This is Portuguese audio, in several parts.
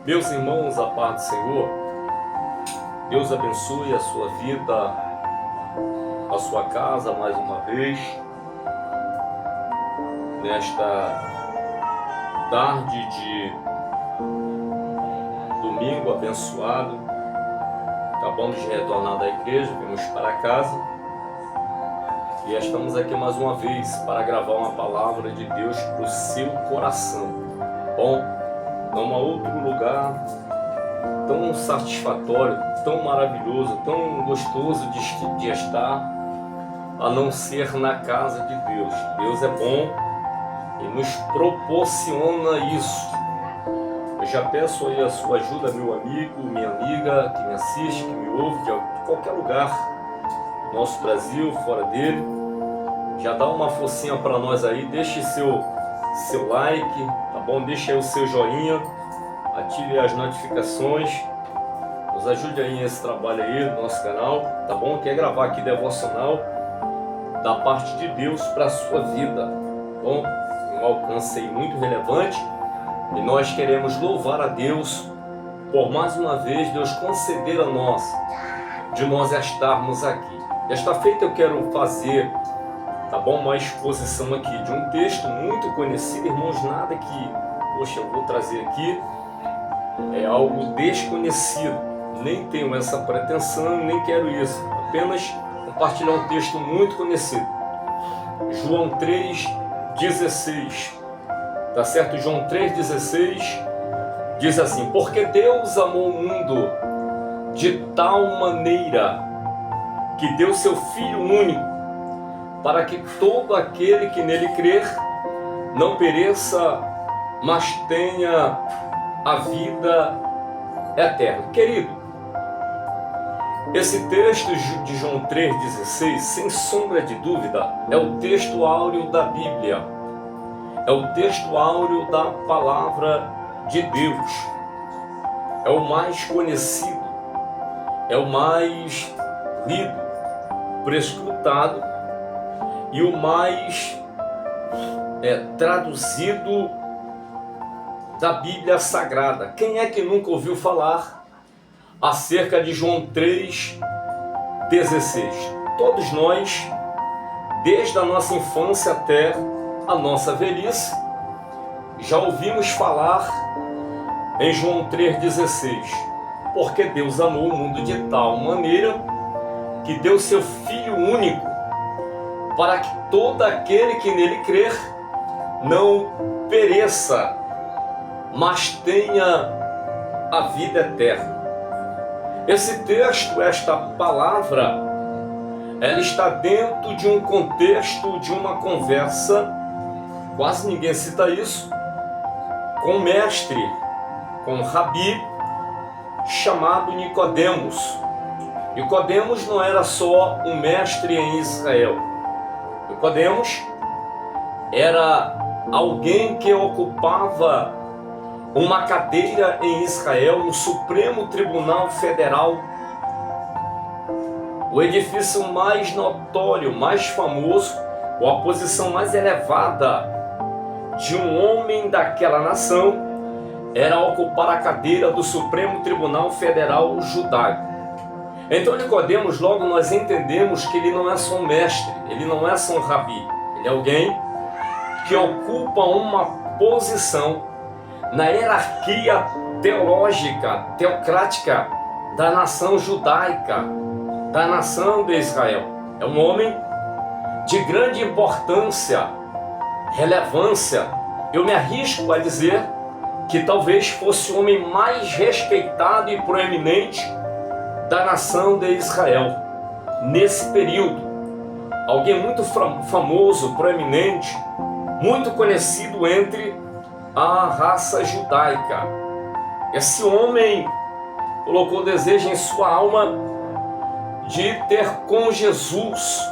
Meus irmãos, a paz do Senhor, Deus abençoe a sua vida, a sua casa mais uma vez, nesta tarde de domingo abençoado. Acabamos de retornar da igreja, vimos para casa e estamos aqui mais uma vez para gravar uma palavra de Deus para o seu coração. Bom, não há outro lugar tão satisfatório, tão maravilhoso, tão gostoso de estar, a não ser na casa de Deus. Deus é bom e nos proporciona isso. Eu já peço aí a sua ajuda, meu amigo, minha amiga, que me assiste, que me ouve, de qualquer lugar do nosso Brasil, fora dele. Já dá uma forcinha para nós aí, deixe seu like, tá bom? Deixe aí o seu joinha, ative as notificações, nos ajude aí nesse trabalho aí do nosso canal, tá bom? Quer gravar aqui devocional da parte de Deus para a sua vida, tá bom? Um alcance aí muito relevante e nós queremos louvar a Deus por mais uma vez Deus conceder a nós, de nós estarmos aqui. Desta feita eu quero fazer, tá bom, uma exposição aqui de um texto muito conhecido, irmãos, nada que, poxa, eu vou trazer aqui é algo desconhecido, nem tenho essa pretensão, nem quero isso, apenas compartilhar um texto muito conhecido, João 3,16, tá certo? João 3,16 diz assim: porque Deus amou o mundo de tal maneira que deu seu Filho único, para que todo aquele que nele crer não pereça, mas tenha a vida eterna. Querido, esse texto de João 3,16, sem sombra de dúvida, é o texto áureo da Bíblia, é o texto áureo da palavra de Deus, é o mais conhecido, é o mais lido, prescrutado e o mais traduzido da Bíblia Sagrada. Quem é que nunca ouviu falar acerca de João 3,16? Todos nós, desde a nossa infância até a nossa velhice, já ouvimos falar em João 3,16. Porque Deus amou o mundo de tal maneira que deu seu Filho único, para que todo aquele que nele crer não pereça, mas tenha a vida eterna. Esse texto, esta palavra, ela está dentro de um contexto de uma conversa, quase ninguém cita isso, com um mestre, com um rabi, chamado Nicodemos. Nicodemos não era só um mestre em Israel. Nicodemos era alguém que ocupava uma cadeira em Israel, no Supremo Tribunal Federal, o edifício mais notório, mais famoso, ou a posição mais elevada de um homem daquela nação, era ocupar a cadeira do Supremo Tribunal Federal judaico. Então Nicodemos, logo nós entendemos que ele não é só um mestre, ele não é só um rabi, ele é alguém que ocupa uma posição na hierarquia teológica, teocrática da nação judaica, da nação de Israel. É um homem de grande importância, relevância. Eu me arrisco a dizer que talvez fosse o homem mais respeitado e proeminente da nação de Israel nesse período. Alguém muito famoso, proeminente, muito conhecido entre a raça judaica. Esse homem colocou desejo em sua alma de ter com Jesus.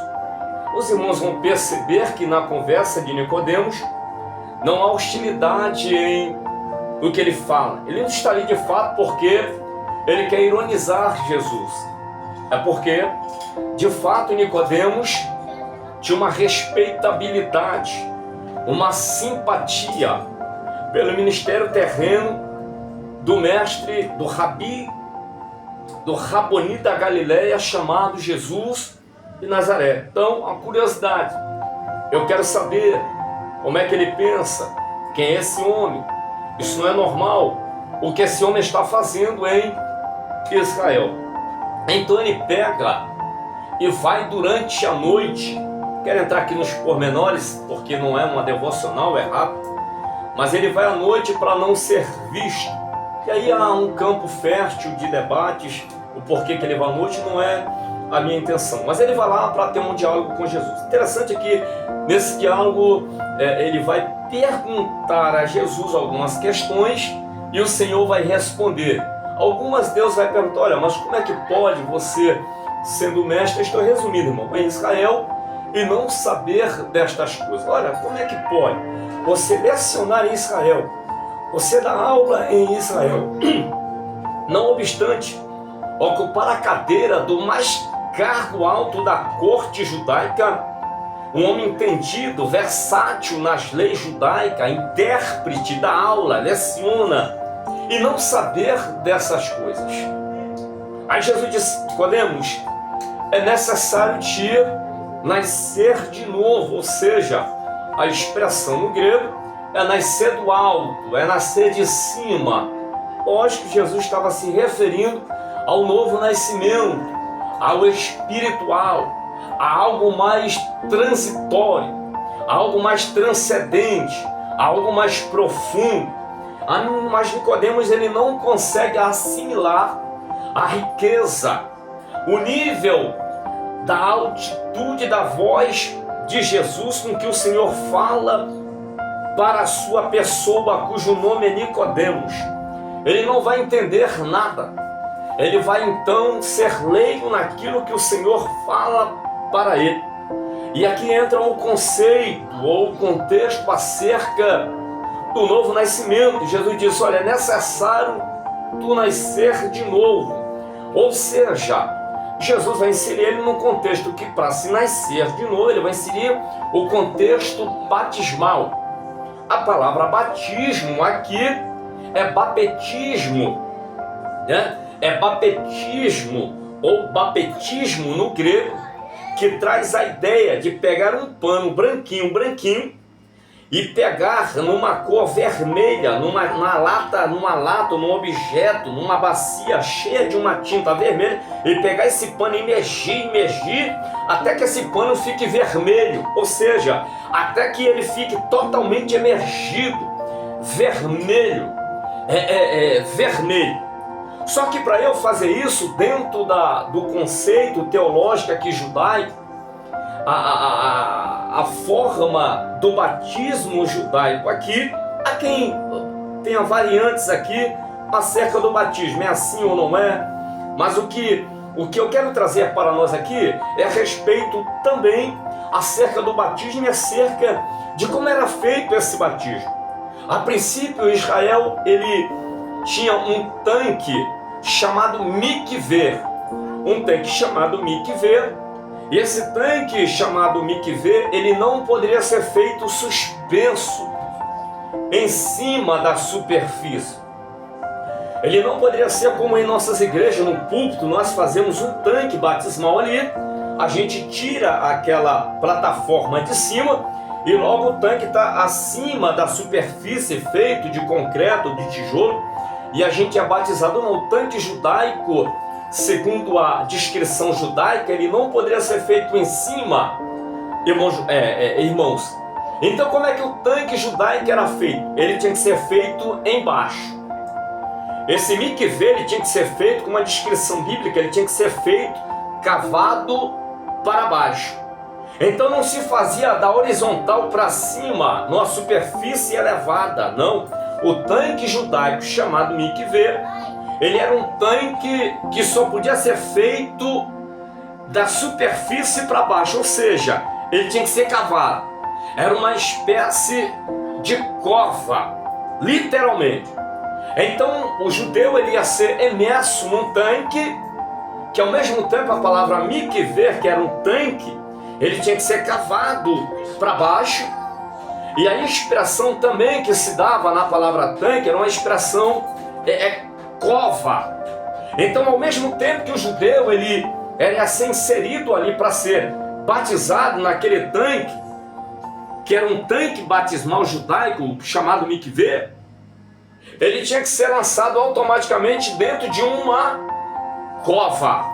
Os irmãos vão perceber que na conversa de Nicodemos não há hostilidade no que ele fala. Ele não está ali de fato porque ele quer ironizar Jesus. É porque, de fato, Nicodemos tinha uma respeitabilidade, uma simpatia pelo ministério terreno do mestre, do rabi, do Raboni da Galileia, chamado Jesus de Nazaré. Então, a curiosidade, eu quero saber como é que ele pensa, quem é esse homem. Isso não é normal, o que esse homem está fazendo em Israel. Então ele pega e vai durante a noite. Quero entrar aqui nos pormenores, porque não é uma devocional, é rápido, mas ele vai à noite para não ser visto. E aí há um campo fértil de debates. O porquê que ele vai à noite não é a minha intenção, mas ele vai lá para ter um diálogo com Jesus. Interessante é que nesse diálogo ele vai perguntar a Jesus algumas questões e o Senhor vai responder. Algumas Deus vai perguntar: olha, mas como é que pode você, sendo mestre, estou resumindo, irmão, em Israel, e não saber destas coisas? Olha, como é que pode você lecionar em Israel, você dá aula em Israel, não obstante ocupar a cadeira do mais cargo alto da corte judaica, um homem entendido, versátil nas leis judaicas, intérprete da aula, leciona, e não saber dessas coisas? Aí Jesus disse: Nicodemos, é necessário te nascer de novo, ou seja, a expressão no grego é nascer do alto, é nascer de cima. Lógico que Jesus estava se referindo ao novo nascimento, ao espiritual, a algo mais transitório, a algo mais transcendente, a algo mais profundo. Mas Nicodemos, ele não consegue assimilar a riqueza, o nível da altitude da voz de Jesus com que o Senhor fala para a sua pessoa, cujo nome é Nicodemos. Ele não vai entender nada. Ele vai então ser leigo naquilo que o Senhor fala para ele. E aqui entra o conceito ou o contexto acerca do novo nascimento. Jesus disse: olha, é necessário tu nascer de novo. Ou seja, Jesus vai inserir ele num contexto que, para se nascer de novo, ele vai inserir o contexto batismal. A palavra batismo aqui é bapetismo, né? É bapetismo ou bapetismo no grego, que traz a ideia de pegar um pano branquinho, e pegar numa cor vermelha, numa lata, num objeto, numa bacia cheia de uma tinta vermelha, e pegar esse pano e imergir, até que esse pano fique vermelho, ou seja, até que ele fique totalmente emergido, vermelho, vermelho. Só que para eu fazer isso dentro do conceito teológico aqui judaico, a forma do batismo judaico aqui, há quem tenha variantes aqui acerca do batismo, é assim ou não é, mas o que eu quero trazer para nós aqui é a respeito também acerca do batismo e acerca de como era feito esse batismo. A princípio, Israel, ele tinha um tanque chamado mikveh, e esse tanque chamado mikveh, ele não poderia ser feito suspenso em cima da superfície. Ele não poderia ser como em nossas igrejas, no púlpito, nós fazemos um tanque batismal ali, a gente tira aquela plataforma de cima e logo o tanque está acima da superfície, feito de concreto, de tijolo, e a gente é batizado no tanque judaico. Segundo a descrição judaica, ele não poderia ser feito em cima, irmãos. Então como é que o tanque judaico era feito? Ele tinha que ser feito embaixo. Esse mikveh, ele tinha que ser feito com uma descrição bíblica, ele tinha que ser feito cavado para baixo. Então não se fazia da horizontal para cima, numa superfície elevada, não. O tanque judaico chamado mikveh, ele era um tanque que só podia ser feito da superfície para baixo, ou seja, ele tinha que ser cavado. Era uma espécie de cova, literalmente. Então o judeu, ele ia ser imerso num tanque, que ao mesmo tempo a palavra mikveh, que era um tanque, ele tinha que ser cavado para baixo. E a expressão também que se dava na palavra tanque era uma expressão é cova. Então, ao mesmo tempo que o judeu ele ia ser inserido ali para ser batizado naquele tanque, que era um tanque batismal judaico chamado mikvê, ele tinha que ser lançado automaticamente dentro de uma cova.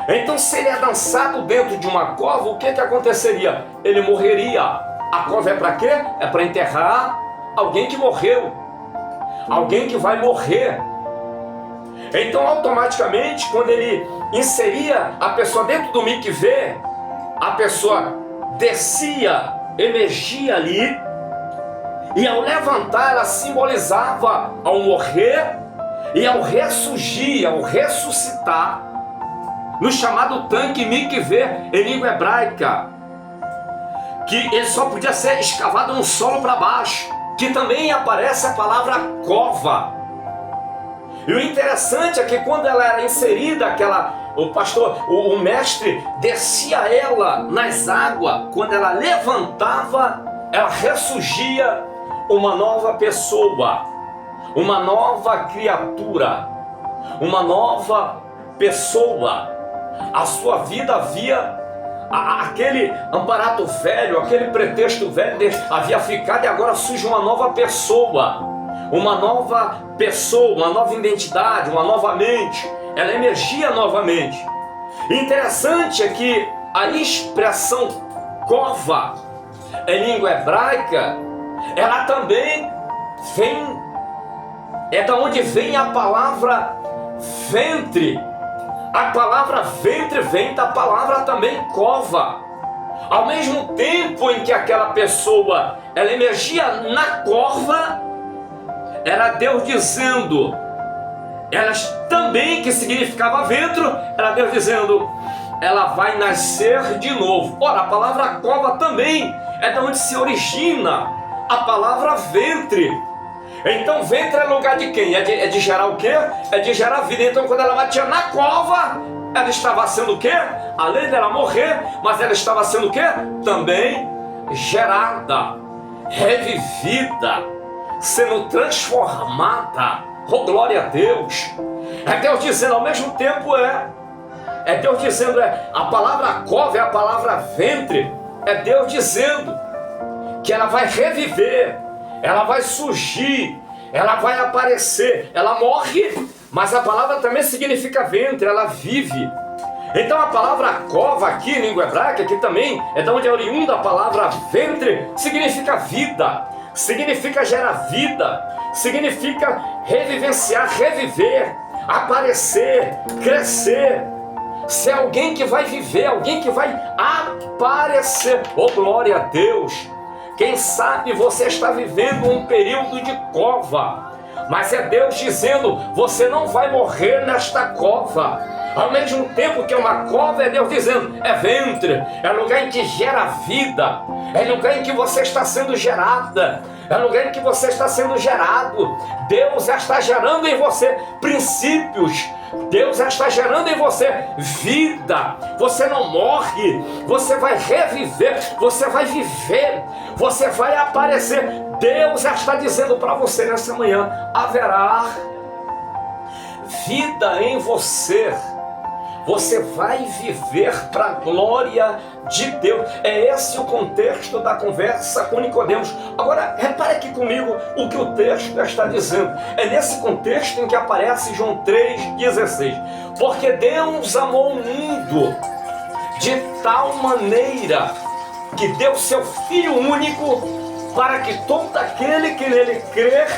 Então, se ele é lançado dentro de uma cova, o que aconteceria? Ele morreria. A cova é para quê? É para enterrar alguém que morreu, alguém que vai morrer. Então, automaticamente, quando ele inseria a pessoa dentro do mikvê, a pessoa descia, emergia ali, e ao levantar ela simbolizava ao morrer e ao ressurgir, ao ressuscitar, no chamado tanque mikvê em língua hebraica, que ele só podia ser escavado no solo para baixo, que também aparece a palavra cova. E o interessante é que quando ela era inserida, o mestre descia ela nas águas, quando ela levantava, ela ressurgia uma nova pessoa, uma nova criatura, uma nova pessoa. A sua vida havia, aquele amparato velho, aquele pretexto velho havia ficado, e agora surge uma nova pessoa. Uma nova pessoa, uma nova identidade, uma nova mente. Ela emergia novamente. Interessante é que a expressão cova em língua hebraica, ela também é da onde vem a palavra ventre. A palavra ventre vem da palavra também cova. Ao mesmo tempo em que aquela pessoa ela emergia na cova, era Deus dizendo, elas também, que significava ventre, era Deus dizendo, ela vai nascer de novo. Ora, a palavra cova também é de onde se origina a palavra ventre. Então ventre é lugar de quem? É de gerar o quê? É de gerar vida. Então quando ela batia na cova, ela estava sendo o quê? Além dela morrer, mas ela estava sendo o quê? Também gerada, revivida, sendo transformada. Oh, glória a Deus! É Deus dizendo, ao mesmo tempo é Deus dizendo, a palavra cova é a palavra ventre. É Deus dizendo que ela vai reviver, ela vai surgir, ela vai aparecer. Ela morre, mas a palavra também significa ventre, ela vive. Então a palavra cova aqui em língua hebraica, que também é de onde é oriunda a palavra ventre, significa vida, significa gerar vida, significa revivenciar, reviver, aparecer, crescer. Ser alguém que vai viver, alguém que vai aparecer. Oh, glória a Deus! Quem sabe você está vivendo um período de cova, mas é Deus dizendo, você não vai morrer nesta cova. Ao mesmo tempo que é uma cova, é Deus dizendo, é ventre, é lugar em que gera vida, é lugar em que você está sendo gerada, é lugar em que você está sendo gerado. Deus já está gerando em você princípios, Deus já está gerando em você vida. Você não morre, você vai reviver, você vai viver, você vai aparecer. Deus já está dizendo para você nessa manhã, haverá vida em você. Você vai viver para a glória de Deus. É esse o contexto da conversa com Nicodemos. Agora, repare aqui comigo o que o texto está dizendo. É nesse contexto em que aparece João 3,16. Porque Deus amou o mundo de tal maneira que deu seu Filho único, para que todo aquele que nele crer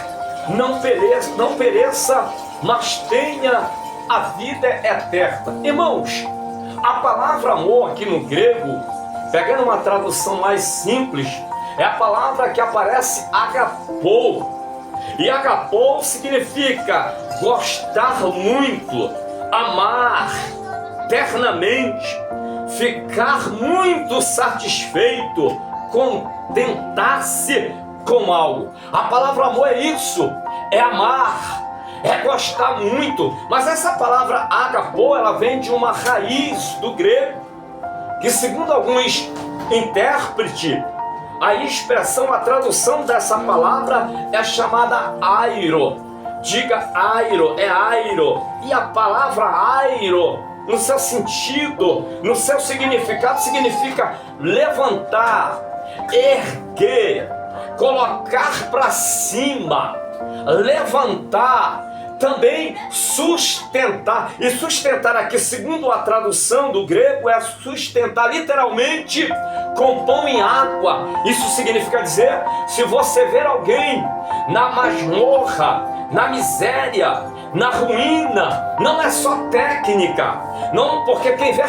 não pereça, mas tenha a vida eterna. Irmãos, a palavra amor aqui no grego, pegando uma tradução mais simples, é a palavra que aparece agapou. E agapou significa gostar muito, amar eternamente, ficar muito satisfeito, contentar-se com algo. A palavra amor é isso, é amar, é gostar muito. Mas essa palavra agapô, ela vem de uma raiz do grego, que segundo alguns intérpretes, a expressão, a tradução dessa palavra é chamada airo, Diga airo, é airo. E a palavra airo, no seu sentido, no seu significado, significa levantar, erguer, colocar para cima, levantar, também sustentar. E sustentar aqui, segundo a tradução do grego, é sustentar literalmente com pão e água. Isso significa dizer, se você ver alguém na masmorra, na miséria, na ruína, não é só técnica, não, porque quem tem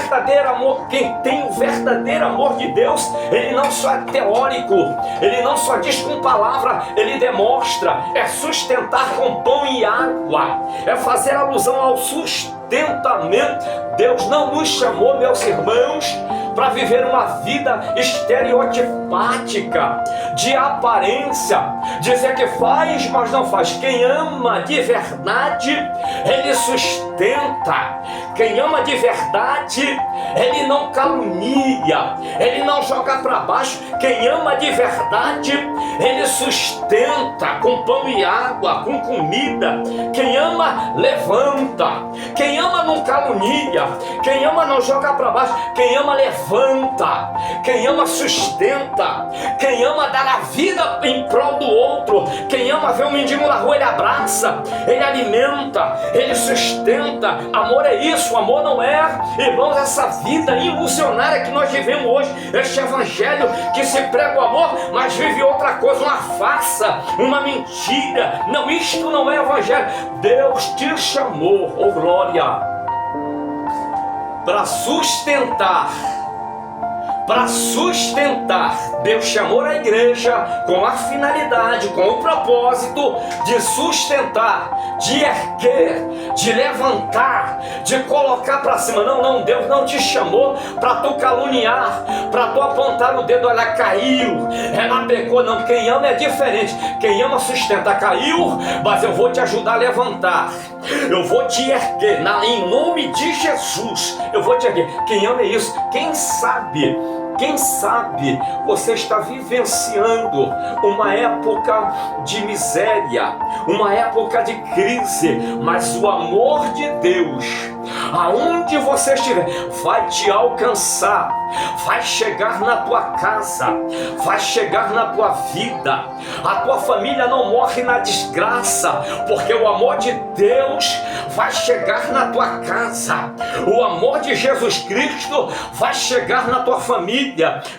o verdadeiro amor de Deus, ele não só é teórico, ele não só diz com palavra, ele demonstra, é sustentar com pão e água, é fazer alusão ao sustentamento. Deus não nos chamou, meus irmãos, para viver uma vida estereotipática, de aparência, dizer que faz, mas não faz. Quem ama de verdade, ele sustenta. Quem ama de verdade, ele não calunia, ele não joga para baixo. Quem ama de verdade, ele sustenta com pão e água, com comida. Quem ama, levanta. Quem ama não calunia. Quem ama não joga para baixo. Quem ama, levanta. Quem ama, sustenta. Quem ama, dá a vida em prol do outro. Quem ama, vê um mendigo na rua, ele abraça, ele alimenta, ele sustenta. Amor é isso, amor não é, irmãos, essa vida ilusionária que nós vivemos hoje, este evangelho que se prega o amor, mas vive outra coisa, uma farsa, uma mentira. Não, isto não é evangelho. Deus te chamou, oh glória, para sustentar. Para sustentar, Deus chamou a igreja com a finalidade, com o propósito de sustentar, de erguer, de levantar, de colocar para cima. Não, Deus não te chamou para tu caluniar, para tu apontar o dedo, olha, caiu, ela pecou. Não, quem ama é diferente. Quem ama sustenta. Caiu, mas eu vou te ajudar a levantar, eu vou te erguer, em nome de Jesus, eu vou te erguer. Quem ama é isso. Quem sabe você está vivenciando uma época de miséria, uma época de crise, mas o amor de Deus, aonde você estiver, vai te alcançar, vai chegar na tua casa, vai chegar na tua vida. A tua família não morre na desgraça, porque o amor de Deus vai chegar na tua casa. O amor de Jesus Cristo vai chegar na tua família.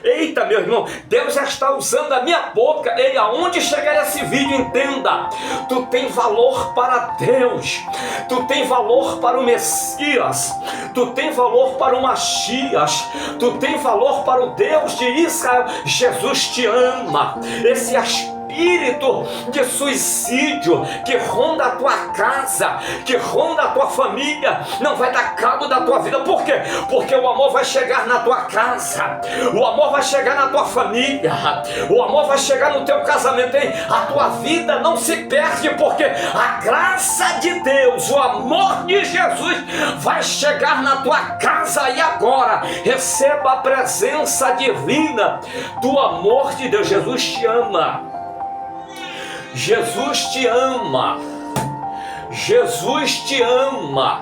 Eita, meu irmão, Deus já está usando a minha boca. Ei, aonde chegar esse vídeo, entenda, tu tem valor para Deus, tu tem valor para o Messias, tu tem valor para o Messias, tu tem valor para o Deus de Israel. Jesus te ama. Esse espírito de suicídio que ronda a tua casa, que ronda a tua família, não vai dar cabo da tua vida. Por quê? Porque o amor vai chegar na tua casa, o amor vai chegar na tua família, o amor vai chegar no teu casamento, hein? A tua vida não se perde, porque a graça de Deus, o amor de Jesus vai chegar na tua casa. E agora receba a presença divina do amor de Deus. Jesus te ama. Jesus te ama. Jesus te ama.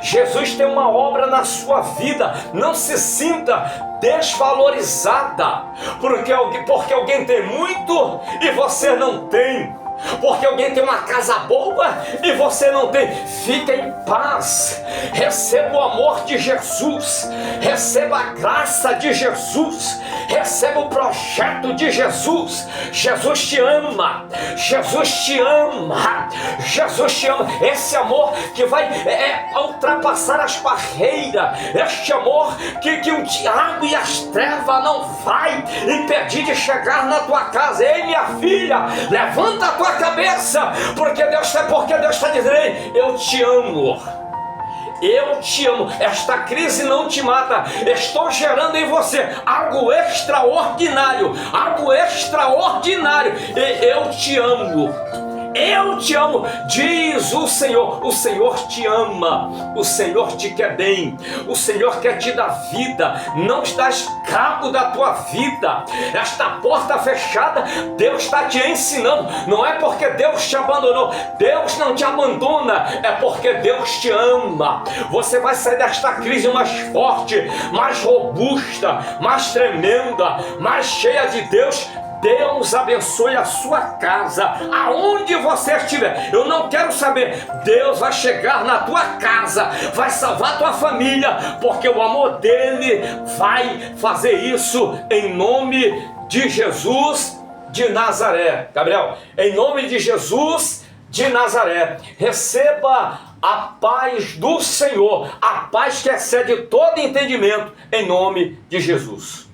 Jesus tem uma obra na sua vida. Não se sinta desvalorizada porque alguém tem muito e você não tem. Porque alguém tem uma casa boa e você não tem. Fica em paz. Receba o amor de Jesus, receba a graça de Jesus, receba o projeto de Jesus. Jesus te ama, Jesus te ama, Jesus te ama. Esse amor que vai ultrapassar as barreiras, este amor que o diabo e as trevas não vai impedir de chegar na tua casa. Ei, minha filha, levanta a tua cabeça, porque Deus está dizendo: ei, eu te amo, eu te amo. Esta crise não te mata. Estou gerando em você algo extraordinário, algo extraordinário. Eu te amo, Eu te amo, diz o Senhor. O Senhor te ama, o Senhor te quer bem, o Senhor quer te dar vida. Não estás cabo da tua vida. Esta porta fechada, Deus está te ensinando. Não é porque Deus te abandonou. Deus não te abandona, é porque Deus te ama. Você vai sair desta crise mais forte, mais robusta, mais tremenda, mais cheia de Deus. Deus abençoe a sua casa, aonde você estiver. Eu não quero saber. Deus vai chegar na tua casa, vai salvar a tua família, porque o amor dele vai fazer isso em nome de Jesus de Nazaré. Gabriel, em nome de Jesus de Nazaré, receba a paz do Senhor, a paz que excede todo entendimento, em nome de Jesus.